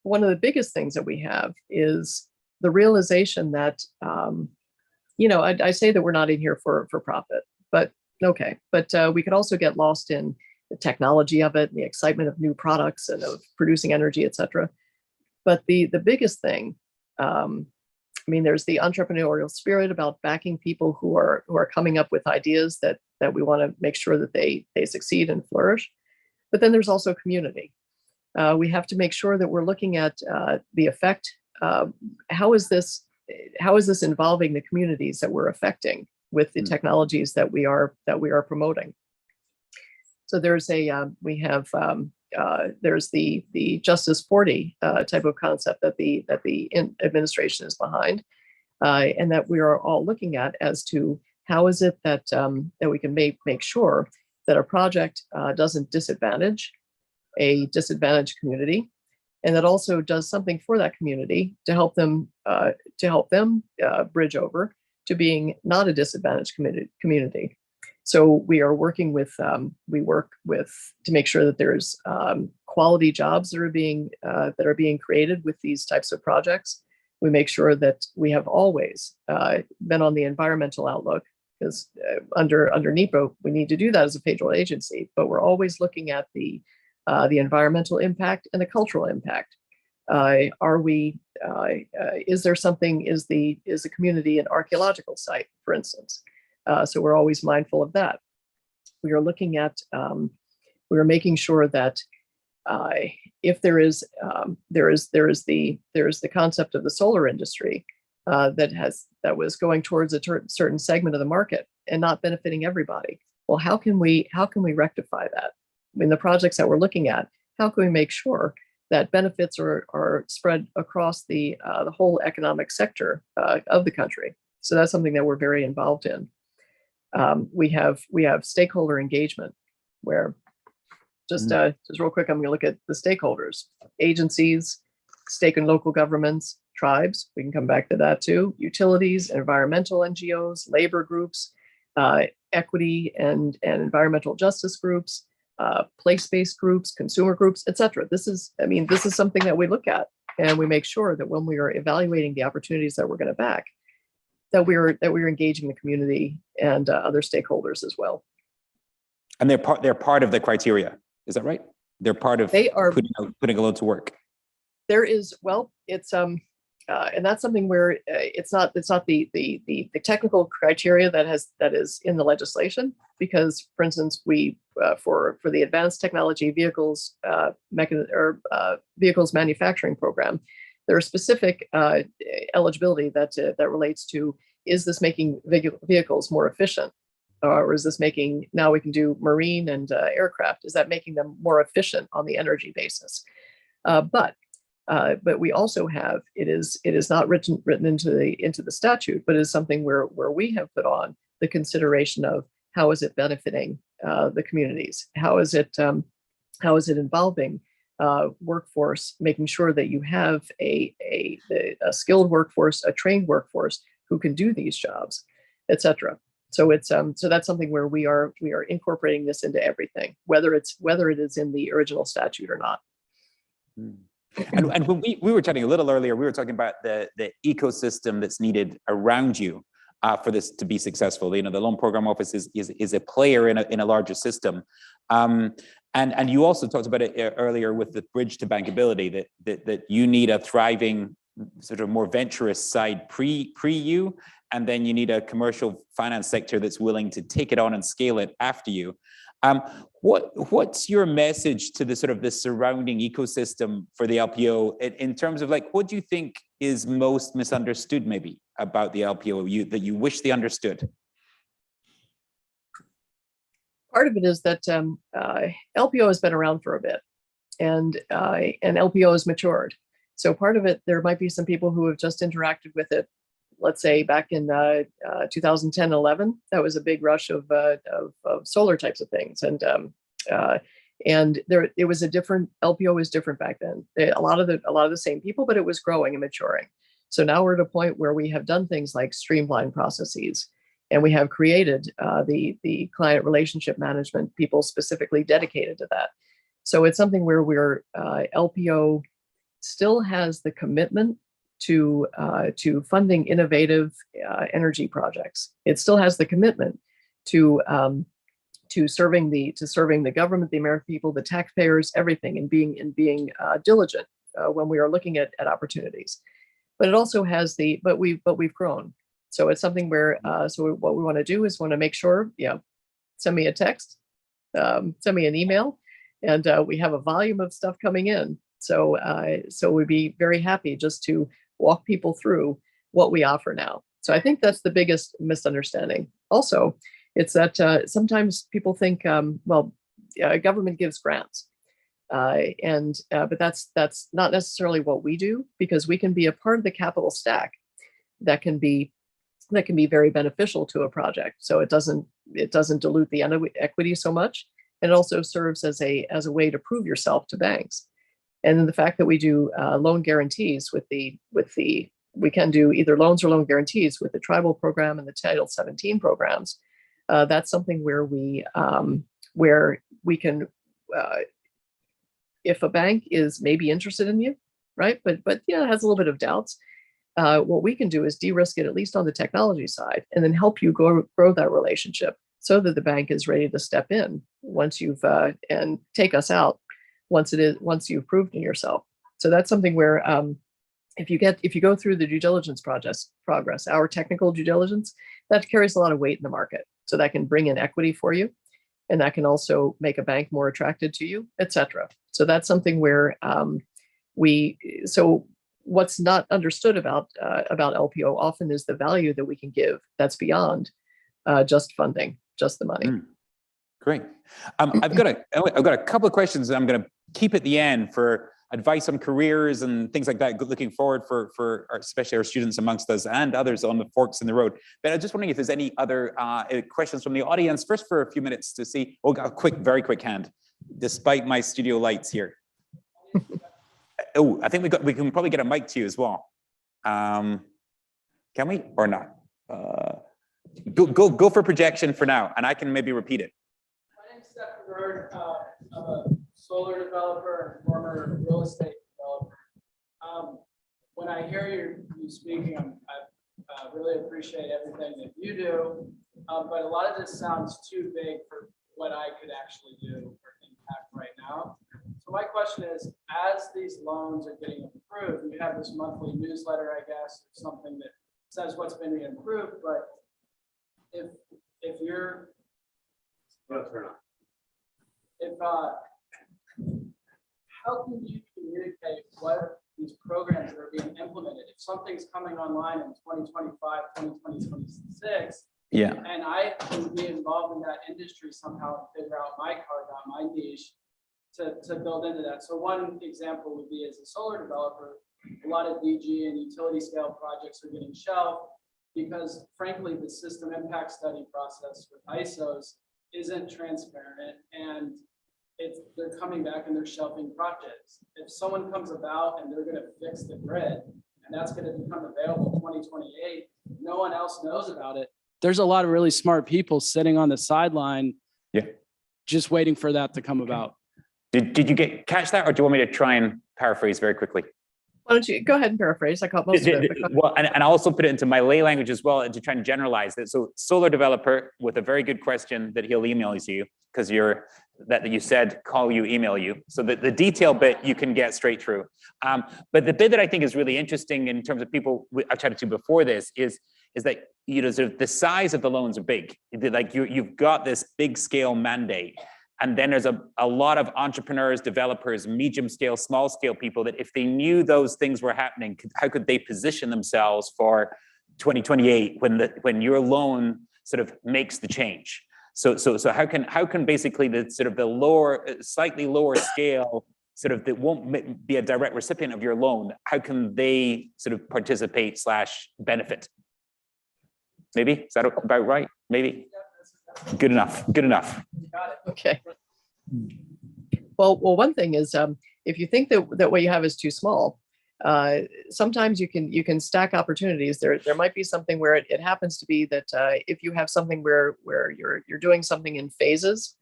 One of the biggest things that we have is the realization that I say that we're not in here for profit, but okay. But we could also get lost in the technology of it, and the excitement of new products and of producing energy, et cetera. But the biggest thing, there's the entrepreneurial spirit about backing people who are coming up with ideas that we want to make sure that they succeed and flourish. But then there's also community. We have to make sure that we're looking at the effect. How is this involving the communities that we're affecting with the technologies that we are promoting? So there's there's the Justice 40 type of concept that the administration is behind, and that we are all looking at as to how is it that we can make sure that a project doesn't disadvantage a disadvantaged community, and that also does something for that community to help them bridge over to being not a disadvantaged community. So we are working with to make sure that there's quality jobs that are being created with these types of projects. We make sure that we have always been on the environmental outlook, because under NEPA we need to do that as a federal agency. But we're always looking at the environmental impact and the cultural impact. Is there something? Is the community an archaeological site, for instance? So we're always mindful of that. We are looking at, we are making sure that if there is the concept of the solar industry that was going towards a certain segment of the market and not benefiting everybody. Well, how can we rectify that? I mean, the projects that we're looking at, how can we make sure that benefits are spread across the whole economic sector of the country? So that's something that we're very involved in. We have stakeholder engagement, where just real quick, I'm going to look at the stakeholders: agencies, state and local governments, tribes. We can come back to that too. Utilities, environmental NGOs, labor groups, equity and environmental justice groups, place-based groups, consumer groups, etc. This is something that we look at, and we make sure that when we are evaluating the opportunities that we're going to back, that we're engaging the community and other stakeholders as well. And they're part of the criteria. Is that right? They're part of putting a load to work. There is, well, it's and that's something where it's not the technical criteria that is in the legislation, because, for instance, we for the advanced technology vehicles vehicles manufacturing program, there are specific eligibility that relates to, is this making vehicles more efficient? Or is this making, now we can do marine and aircraft, is that making them more efficient on the energy basis? But we also have, it is not written into the statute, but is something where we have put on the consideration of how is it benefiting the communities? How is it involving workforce, making sure that you have a skilled workforce, a trained workforce who can do these jobs, etc. So it's so that's something where we are incorporating this into everything, whether it is in the original statute or not. And when we were chatting a little earlier, we were talking about the ecosystem that's needed around you for this to be successful. You know, the Loan Program Office is a player in a larger system. And you also talked about it earlier with the bridge to bankability, that you need a thriving, sort of more venturous side pre you, and then you need a commercial finance sector that's willing to take it on and scale it after you. What's your message to the sort of the surrounding ecosystem for the LPO in terms of, like, what do you think is most misunderstood maybe about the LPO that you wish they understood? Part of it is that LPO has been around for a bit, and LPO has matured. So part of it, there might be some people who have just interacted with it, let's say back in 2010, 11. That was a big rush of solar types of things, and it was a different, LPO was different back then. A lot of the same people, but it was growing and maturing. So now we're at a point where we have done things like streamline processes, and we have created the client relationship management people specifically dedicated to that. So it's something where LPO still has the commitment to funding innovative energy projects. It still has the commitment to serving the government, the American people, the taxpayers, everything, and being diligent when we are looking at opportunities. But it also has but we've grown. So it's something where so what we want to do is want to make sure, send me a text, send me an email, and we have a volume of stuff coming in. So we'd be very happy just to walk people through what we offer now. So I think that's the biggest misunderstanding. Also, it's that sometimes people think, government gives grants, but that's not necessarily what we do, because we can be a part of the capital stack that can be very beneficial to a project. So it doesn't dilute the equity so much. And it also serves as a way to prove yourself to banks. And then the fact that we do loan guarantees we can do either loans or loan guarantees with the tribal program and the Title 17 programs. That's something where we can, if a bank is maybe interested in you, right? But has a little bit of doubts. What we can do is de-risk it, at least on the technology side, and then help you grow that relationship so that the bank is ready to step in once you've and take us out once you've proven yourself. So that's something where if you go through the due diligence progress, our technical due diligence, that carries a lot of weight in the market. So that can bring in equity for you, and that can also make a bank more attracted to you, et cetera. So that's something where what's not understood about LPO often is the value that we can give that's beyond just funding, just the money. Great. I've got a couple of questions that I'm going to keep at the end for advice on careers and things like that, looking forward for especially our students amongst us and others on the forks in the road. But I'm just wondering if there's any other questions from the audience, first for a few minutes to see. Oh, a very quick hand, despite my studio lights here. Oh, I think we can probably get a mic to you as well. Can we or not? Go for projection for now, and I can maybe repeat it. My name's Stephen Bird. I'm a solar developer and former real estate developer. When I hear you speaking, I really appreciate everything that you do, but a lot of this sounds too big for what I could actually do or impact right now. So my question is, as these loans are getting approved, you have this monthly newsletter, I guess, or something that says what's been improved, but if you're how can you communicate what these programs that are being implemented? If something's coming online in 2025, 2026, yeah, and I can be involved in that industry somehow and figure out my carve out, my niche to build into that. So one example would be, as a solar developer, a lot of DG and utility scale projects are getting shelved because, frankly, the system impact study process with ISOs isn't transparent, and they're coming back and they're shelving projects. If someone comes about and they're going to fix the grid, and that's going to become available 2028, no one else knows about it. There's a lot of really smart people sitting on the sideline, just waiting for that to come about. Did you catch that, or do you want me to try and paraphrase very quickly? Why don't you go ahead and paraphrase? I caught most of it. Well, and I'll also put it into my lay language as well to try and generalize it. So solar developer with a very good question that he'll email you, because that you said call you, email you. So the detail bit you can get straight through. But the bit that I think is really interesting in terms of people I've chatted to before this is that sort of the size of the loans are big. Like you've got this big scale mandate. And then there's a lot of entrepreneurs, developers, medium scale, small scale people that if they knew those things were happening, how could they position themselves for 2028 when your loan sort of makes the change? So how can basically the sort of the lower, slightly lower scale, sort of that won't be a direct recipient of your loan, how can they sort of participate / benefit? Maybe, is that about right? Maybe. Good enough. Good enough. Okay. Well, one thing is, if you think that what you have is too small, sometimes you can stack opportunities. There might be something where it happens to be that if you have something where you're doing something in phases,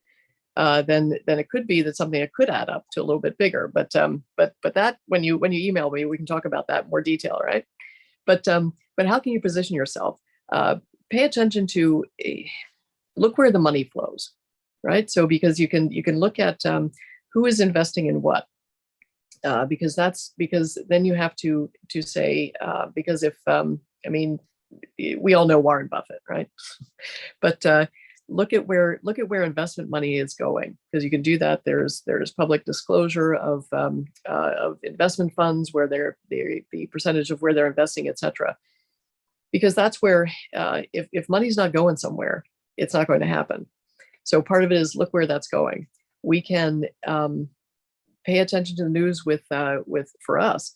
then it could be that something that could add up to a little bit bigger. But that when you email me, we can talk about that in more detail, right? But how can you position yourself? Pay attention to look where the money flows, right? So because you can look at who is investing in what, because then you have to say because if I mean, we all know Warren Buffett, right? But look at where investment money is going, because you can do that. There's public disclosure of investment funds, where the percentage of where they're investing, et cetera. Because that's where if money's not going somewhere, it's not going to happen. So part of it is look where that's going. We can pay attention to the news with for us.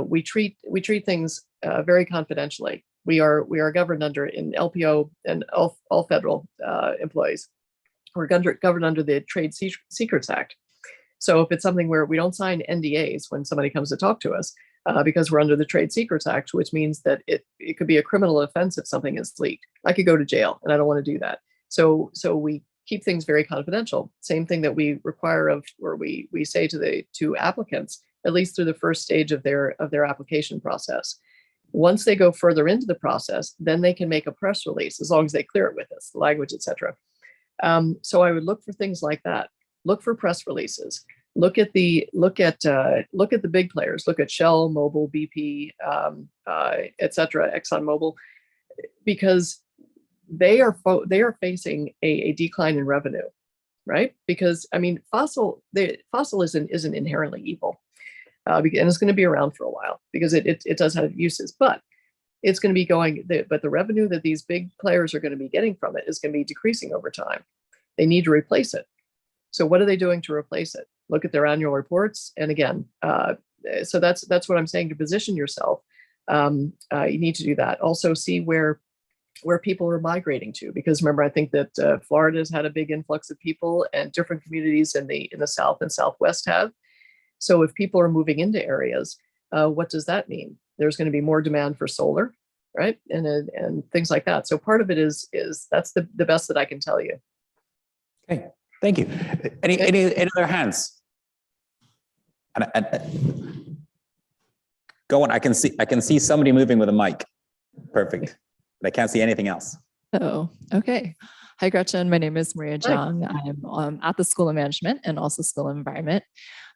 We treat things very confidentially. We are governed under in LPO and all federal employees. We're governed under the Trade Secrets Act. So if it's something where we don't sign NDAs when somebody comes to talk to us, because we're under the Trade Secrets Act, which means that it could be a criminal offense if something is leaked. I could go to jail, and I don't want to do that. So we keep things very confidential. Same thing that we require or we say to applicants, at least through the first stage of their application process. Once they go further into the process, then they can make a press release, as long as they clear it with us, the language, et cetera. So I would look for things like that. Look for press releases. Look at the big players. Look at Shell, Mobil, BP, et cetera, ExxonMobil, because they are facing a decline in revenue, right? Because I mean, fossil isn't inherently evil. And it's going to be around for a while because it does have uses, but it's going to be but the revenue that these big players are going to be getting from it is going to be decreasing over time. They need to replace it. So what are they doing to replace it? Look at their annual reports. And again, so that's what I'm saying, to position yourself. You need to do that. Also see where people are migrating to, because remember, I think that Florida has had a big influx of people, and different communities in the South and Southwest have. So if people are moving into areas, what does that mean? There's going to be more demand for solar, right? And things like that. So part of it is that's the best that I can tell you. Okay, thank you. Any other hands? Go on. I can see somebody moving with a mic. Perfect. But I can't see anything else. Oh, okay. Hi, Gretchen. My name is Maria Hi. Zhang. I'm at the School of Management and also School of Environment.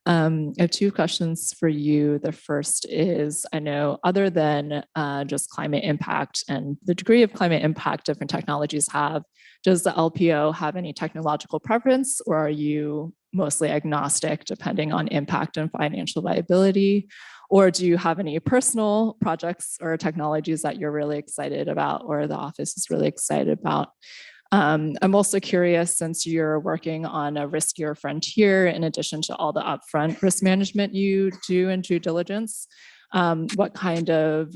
I have two questions for you. The first is, I know other than just climate impact and the degree of climate impact different technologies have, does the LPO have any technological preference, or are you mostly agnostic depending on impact and financial viability? Or do you have any personal projects or technologies that you're really excited about, or the office is really excited about? I'm also curious, since you're working on a riskier frontier, in addition to all the upfront risk management you do in due diligence, what kind of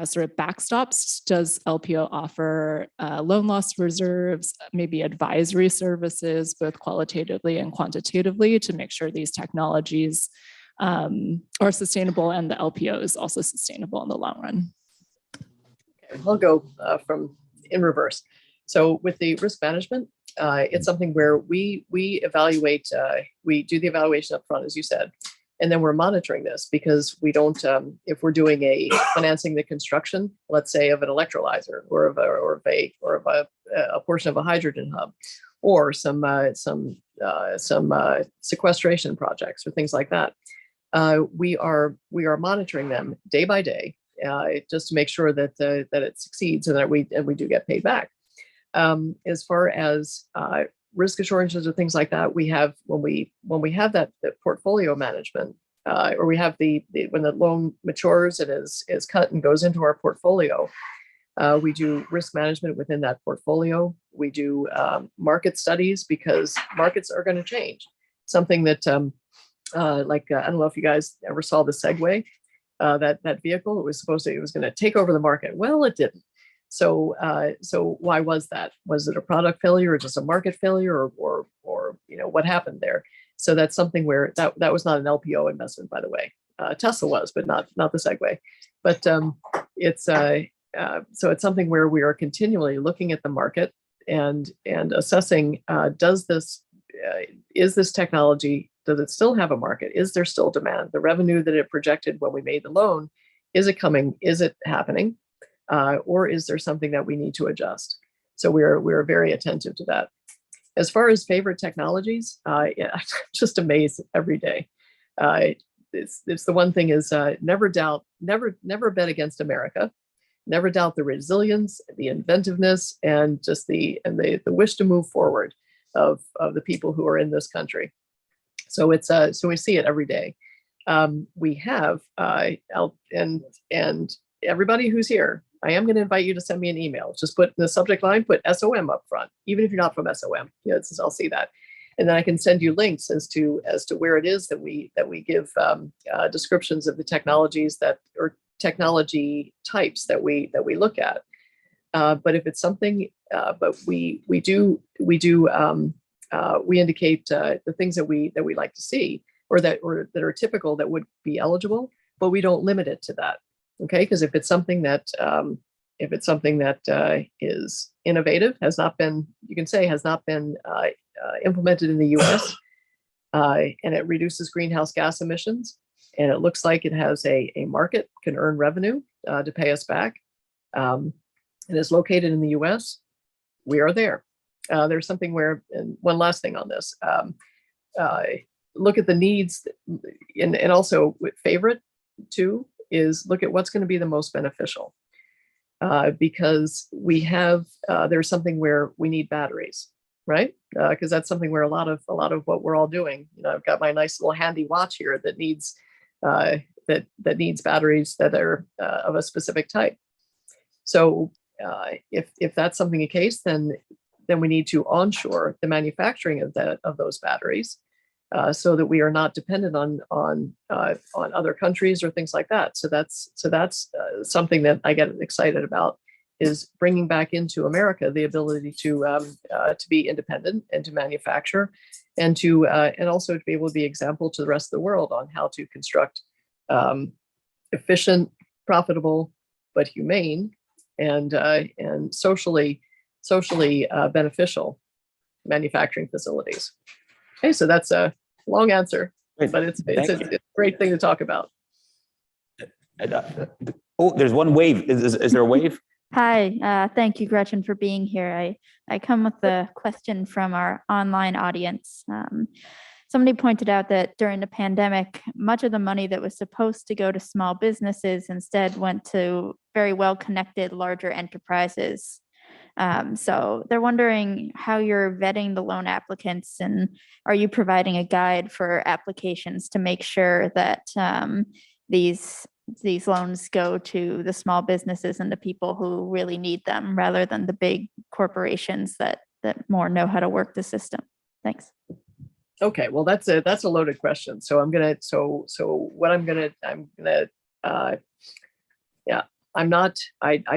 sort of backstops does LPO offer? Loan loss reserves, maybe advisory services, both qualitatively and quantitatively, to make sure these technologies are sustainable and the LPO is also sustainable in the long run? Okay, I'll go from in reverse. So with the risk management, it's something where we evaluate, we do the evaluation up front, as you said, and then we're monitoring this, because we don't, if we're doing financing the construction, let's say of an electrolyzer or of a portion of a hydrogen hub, or some sequestration projects or things like that, we are monitoring them day by day, just to make sure that it succeeds and that we do get paid back. As far as risk assurances or things like that, we have when we have that portfolio management, or we have when the loan matures and is cut and goes into our portfolio, we do risk management within that portfolio. We do market studies, because markets are going to change. Something that I don't know if you guys ever saw the Segway, that vehicle. It was going to take over the market. Well, it didn't. So why was that? Was it a product failure or just a market failure, or what happened there? So that's something where that was not an LPO investment, by the way. Tesla was, but not the Segway. But it's so it's something where we are continually looking at the market and assessing, does this is this technology, does it still have a market? Is there still demand? The revenue that it projected when we made the loan, is it coming? Is it happening? Or is there something that we need to adjust? So we're very attentive to that. As far as favorite technologies, yeah, I'm just amazed every day. It's the one thing is never bet against America. Never doubt the resilience, the inventiveness, and just the wish to move forward of the people who are in this country. So it's so we see it every day. We have and everybody who's here, I am going to invite you to send me an email. Just put in the subject line, put SOM up front, even if you're not from SOM. Yeah, I'll see that, and then I can send you links as to where it is that we give descriptions of the technologies or technology types that we look at. But if it's something, but we indicate the things that we like to see or that are typical that would be eligible, but we don't limit it to that. Okay, because if it's something that is innovative, has not been implemented in the U.S. And it reduces greenhouse gas emissions, and it looks like it has a market, can earn revenue to pay us back, and is located in the U.S., we are there. There's something where, and one last thing on this, look at the needs, and also favorite too, is look at what's going to be the most beneficial, because we have there's something where we need batteries, right? Because that's something where a lot of what we're all doing. I've got my nice little handy watch here that needs that needs batteries that are of a specific type. So if that's something the case, then we need to onshore the manufacturing of those batteries. So that we are not dependent on other countries or things like that. So that's something that I get excited about, is bringing back into America the ability to be independent and to manufacture, and also to be able to be example to the rest of the world on how to construct efficient, profitable, but humane and socially beneficial manufacturing facilities. Okay, so that's a long answer, but it's a great thing to talk about. Oh, there's one wave. Is there a wave? Hi, thank you, Gretchen, for being here. I come with a question from our online audience. Somebody pointed out that during the pandemic, much of the money that was supposed to go to small businesses instead went to very well-connected larger enterprises. So they're wondering how you're vetting the loan applicants, and are you providing a guide for applications to make sure that these loans go to the small businesses and the people who really need them, rather than the big corporations that more know how to work the system? Thanks. Okay, well, that's a loaded question. So I'm gonna I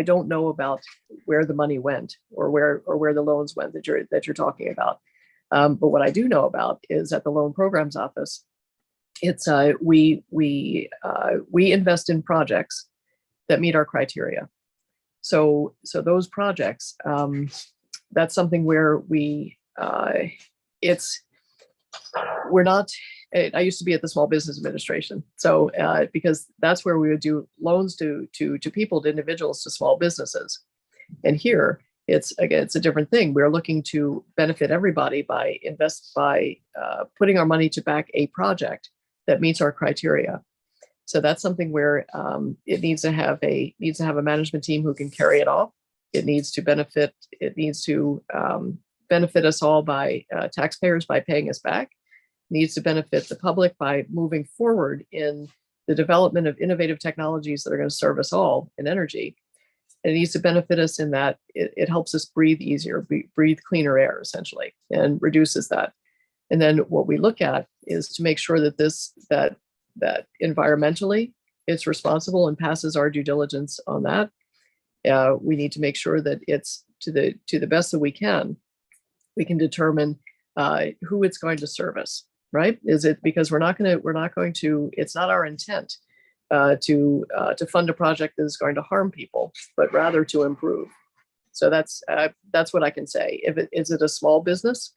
don't know about where the money went or where the loans went that you're talking about. But what I do know about is at the Loan Programs Office, it's we invest in projects that meet our criteria. So those projects, that's something where we're not. I used to be at the Small Business Administration, so because that's where we would do loans to people, to individuals, to small businesses. And here, it's a different thing. We're looking to benefit everybody by putting our money to back a project that meets our criteria. So that's something where it needs to have a management team who can carry it off. It needs to benefit us all by taxpayers by paying us back. Needs to benefit the public by moving forward in the development of innovative technologies that are going to serve us all in energy. And it needs to benefit us in that it helps us breathe easier, breathe cleaner air, essentially, and reduces that. And then what we look at is to make sure that that environmentally it's responsible and passes our due diligence on that. We need to make sure that it's to the best that we can determine who it's going to service. Right? Is it because we're not going to, it's not our intent to fund a project that is going to harm people, but rather to improve. So that's what I can say. Is it a small business?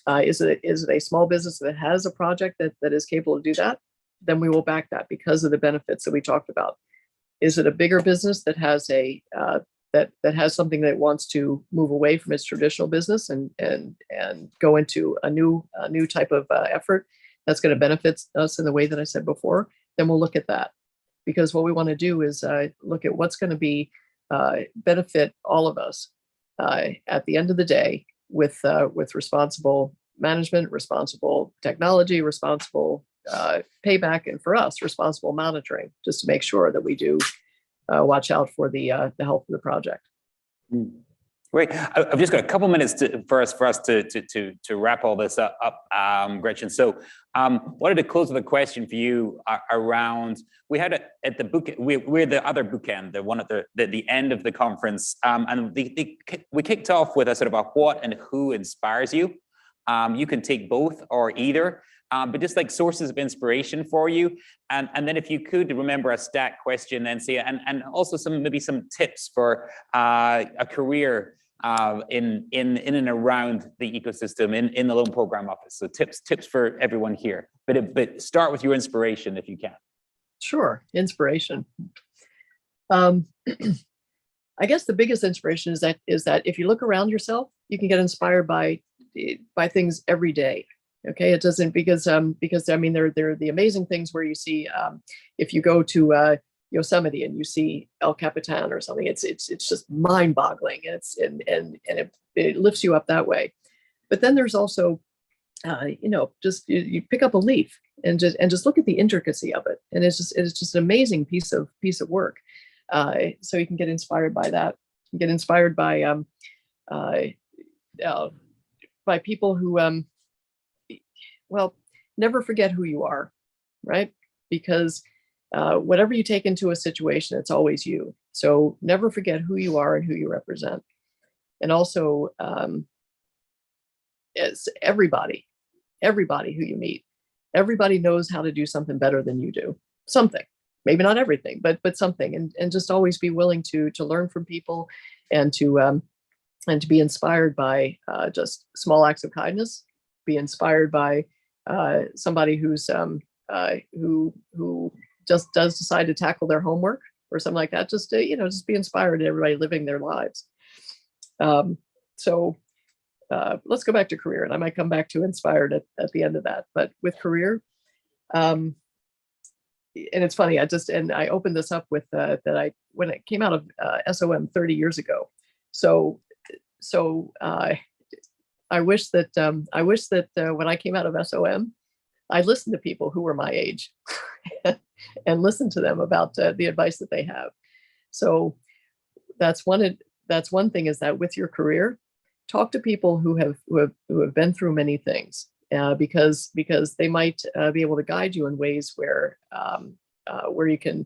Is it a small business that has a project that is capable to do that? Then we will back that because of the benefits that we talked about. Is it a bigger business that has that has something that wants to move away from its traditional business and go into a new type of effort that's going to benefit us in the way that I said before? Then we'll look at that, because what we want to do is look at what's going to be benefit all of us at the end of the day with responsible management, responsible technology, responsible payback, and for us, responsible monitoring, just to make sure that we do watch out for the health of the project. Great. I've just got a couple minutes for us to wrap all this up, Gretchen. So wanted to close with a question for you around, we had at the book, we're the other bookend, the one at the end of the conference, and we kicked off with a sort of a what and who inspires you. You can take both or either. But just like sources of inspiration for you, and then if you could remember a stat question, then say, and also maybe some tips for a career in and around the ecosystem in the loan program office. So tips for everyone here. But start with your inspiration if you can. Sure, inspiration. I guess the biggest inspiration is that if you look around yourself, you can get inspired by things every day. Okay, it doesn't because I mean there are the amazing things where you see if you go to Yosemite and you see El Capitan or something, it's just mind-boggling. And it lifts you up that way. But then there's also just you pick up a leaf and just look at the intricacy of it, and it's just an amazing piece of work. So you can get inspired by that. You get inspired by people who well, never forget who you are, right? Because whatever you take into a situation, it's always you. So never forget who you are and who you represent. And also, it's everybody who you meet, everybody knows how to do something better than you do. Something, maybe not everything, but something. And just always be willing to learn from people and to be inspired by just small acts of kindness. Be inspired by somebody who's who just does decide to tackle their homework or something like that. Just just be inspired in everybody living their lives. So let's go back to career, and I might come back to inspired at the end of that. But with career, and it's funny, I opened this up with that when it came out of SOM 30 years ago. So I wish that when I came out of SOM, I listened to people who were my age and listened to them about the advice that they have. So that's one thing, is that with your career, talk to people who have been through many things, because they might be able to guide you in ways where you can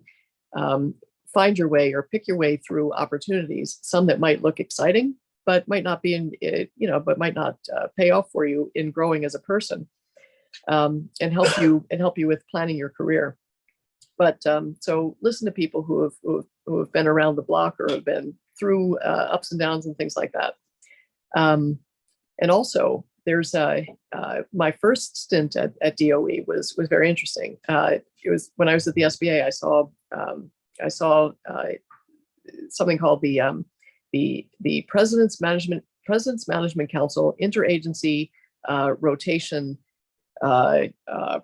find your way or pick your way through opportunities, some that might look exciting, but might not be but might not pay off for you in growing as a person, and help you with planning your career. But so listen to people who have been around the block or have been through ups and downs and things like that. And also, there's my first stint at DOE was very interesting. It was when I was at the SBA. I saw something called the President's Management Council Interagency Rotation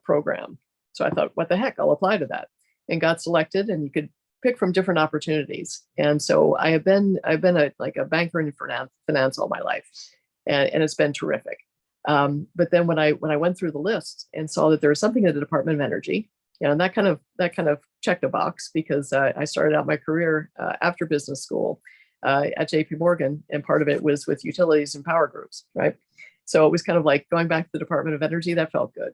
Program. So I thought, what the heck, I'll apply to that, and got selected. And you could pick from different opportunities. And so I've been a banker in finance all my life, and it's been terrific. But then when I went through the list and saw that there was something at the Department of Energy, and that kind of checked a box, because I started out my career after business school at JP Morgan, and part of it was with utilities and power groups, right? So it was kind of like going back to the Department of Energy. That felt good,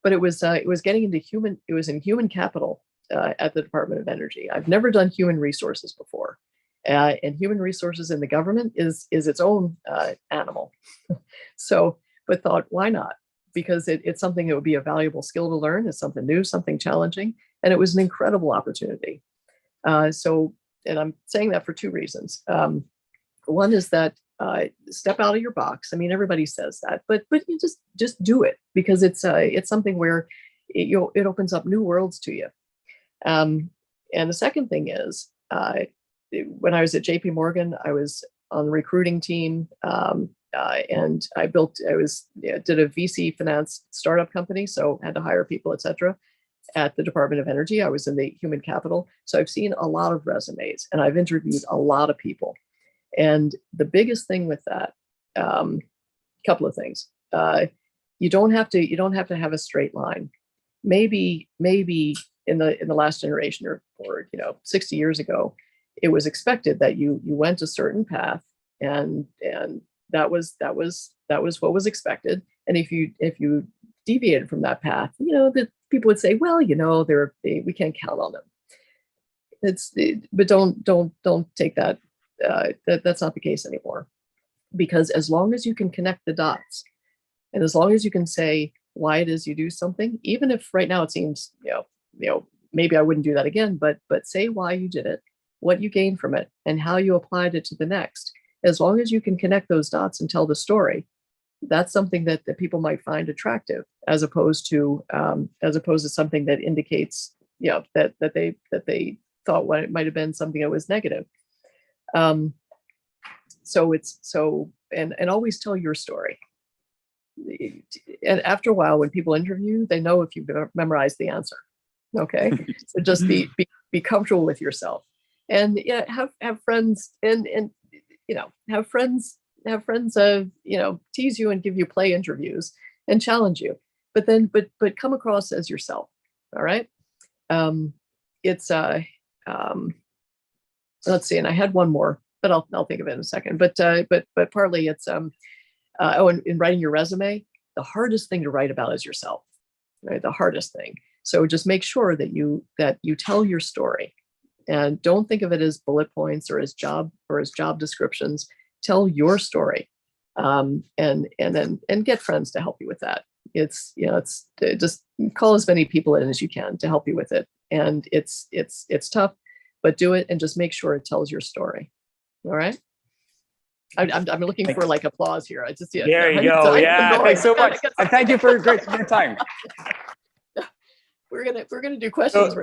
but it was getting into human capital at the Department of Energy. I've never done human resources before, and human resources in the government is its own animal. So, but thought, why not? Because it's something that would be a valuable skill to learn. It's something new, something challenging, and it was an incredible opportunity. And I'm saying that for two reasons. One is that step out of your box. I mean, everybody says that, but you just do it, because it's something where it opens up new worlds to you. And the second thing is, when I was at JP Morgan, I was on the recruiting team, and did a VC finance startup company, so had to hire people, etc. At the Department of Energy, I was in the human capital, so I've seen a lot of resumes, and I've interviewed a lot of people. And the biggest thing with that, couple of things, you don't have to have a straight line. Maybe in the last generation, or 60 years ago, it was expected that you went a certain path, and that was what was expected. And if you deviated from that path, that people would say, well, we can't count on them. But don't take that. That's not the case anymore, because as long as you can connect the dots, and as long as you can say why it is you do something, even if right now it seems, maybe I wouldn't do that again, but say why you did it, what you gained from it, and how you applied it to the next. As long as you can connect those dots and tell the story, that's something that people might find attractive, as opposed to something that indicates, that they thought what it might have been something that was negative. And always tell your story. And after a while, when people interview, they know if you've memorized the answer. Okay, so just be comfortable with yourself, and have friends, and have friends tease you and give you play interviews and challenge you, but come across as yourself. All right. Let's see, and I had one more, but I'll think of it in a second. But partly it's in writing your resume, the hardest thing to write about is yourself, right? The hardest thing. So just make sure that you tell your story, and don't think of it as bullet points or as job descriptions. Tell your story, and then get friends to help you with that. It's just call as many people in as you can to help you with it, and it's tough, but do it, and just make sure it tells your story. All right. I'm looking for like applause here. I just There you go. Yeah, thanks so much, and thank you for your time. We're gonna do questions.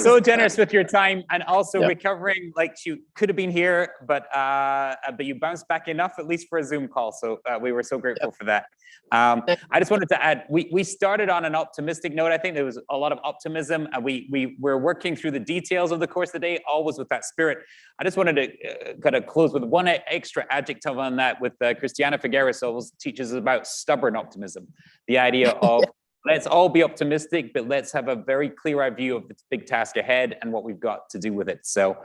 So generous with your time, and also Yep. recovering. Like, you could have been here, but you bounced back enough, at least for a Zoom call. So we were so grateful for that. I just wanted to add, we started on an optimistic note. I think there was a lot of optimism, and we were working through the details of the course today, always with that spirit. I just wanted to kind of close with one extra adjective on that, with Christiana Figueres always teaches us about stubborn optimism, the idea of let's all be optimistic, but let's have a very clear-eyed view of the big task ahead and what we've got to do with it. So,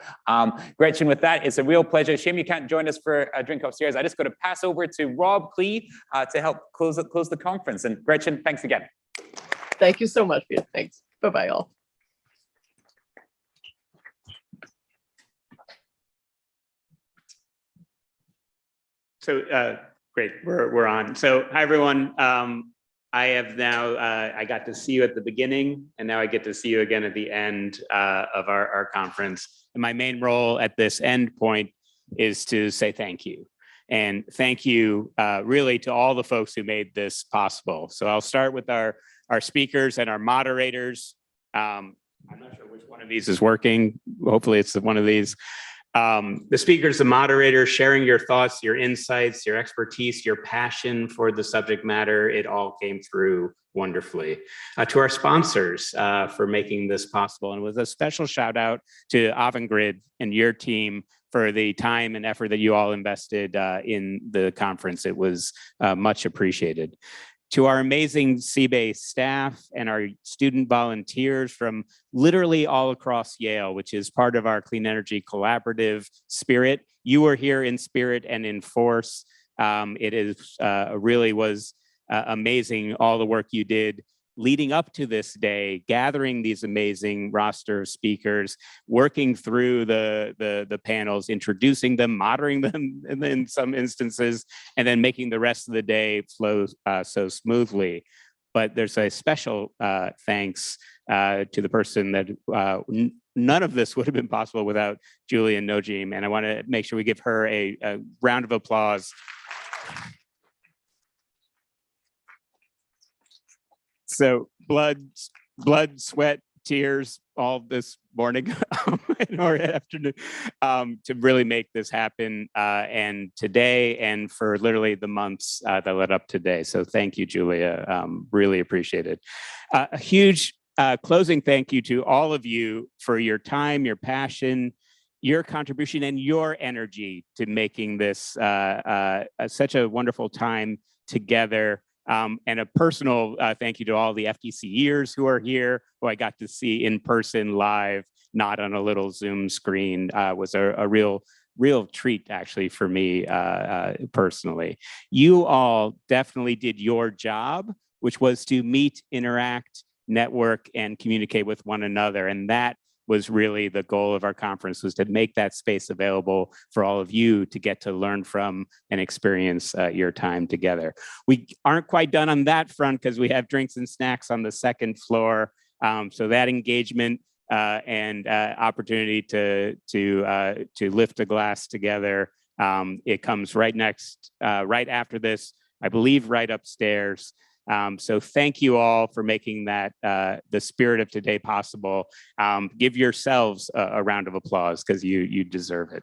Gretchen, with that, it's a real pleasure. Shame you can't join us for a drink upstairs. I just got to pass over to Rob Klee to help close the conference. And Gretchen, thanks again. Thank you so much, Peter. Thanks. Bye-bye, all. So great, we're on. So hi, everyone. I have now, I got to see you at the beginning, and now I get to see you again at the end of our conference. And my main role at this end point is to say thank you. And thank you really to all the folks who made this possible. So I'll start with our speakers and our moderators. I'm not sure which one of these is working. Hopefully it's one of these. The speakers, the moderators, sharing your thoughts, your insights, your expertise, your passion for the subject matter, it all came through wonderfully. To our sponsors for making this possible, and with a special shout out to Avangrid and your team for the time and effort that you all invested in the conference. It was much appreciated. To our amazing CBAE staff and our student volunteers from literally all across Yale, which is part of our Clean Energy Collaborative spirit. You were here in spirit and in force. It is really was amazing, all the work you did leading up to this day, gathering these amazing roster of speakers, working through the panels, introducing them, moderating them in some instances, and then making the rest of the day flow so smoothly. But there's a special thanks to the person that none of this would have been possible without Julie and Nojim, and I want to make sure we give her a round of applause. So blood, sweat, tears, all this morning or afternoon to really make this happen and today and for literally the months that led up today. So thank you, Julia. Really appreciate it. A huge closing thank you to all of you for your time, your passion, your contribution, and your energy to making this such a wonderful time together. And a personal thank you to all the FTCers who are here, who I got to see in person live, not on a little Zoom screen. Was a real treat actually for me personally. You all definitely did your job, which was to meet, interact, network, and communicate with one another. And that was really the goal of our conference, was to make that space available for all of you to get to learn from and experience your time together. We aren't quite done on that front because we have drinks and snacks on the second floor. So that engagement and opportunity to lift a glass together, it comes right next, right after this, I believe right upstairs. So thank you all for making that the spirit of today possible. Give yourselves a round of applause because you deserve it.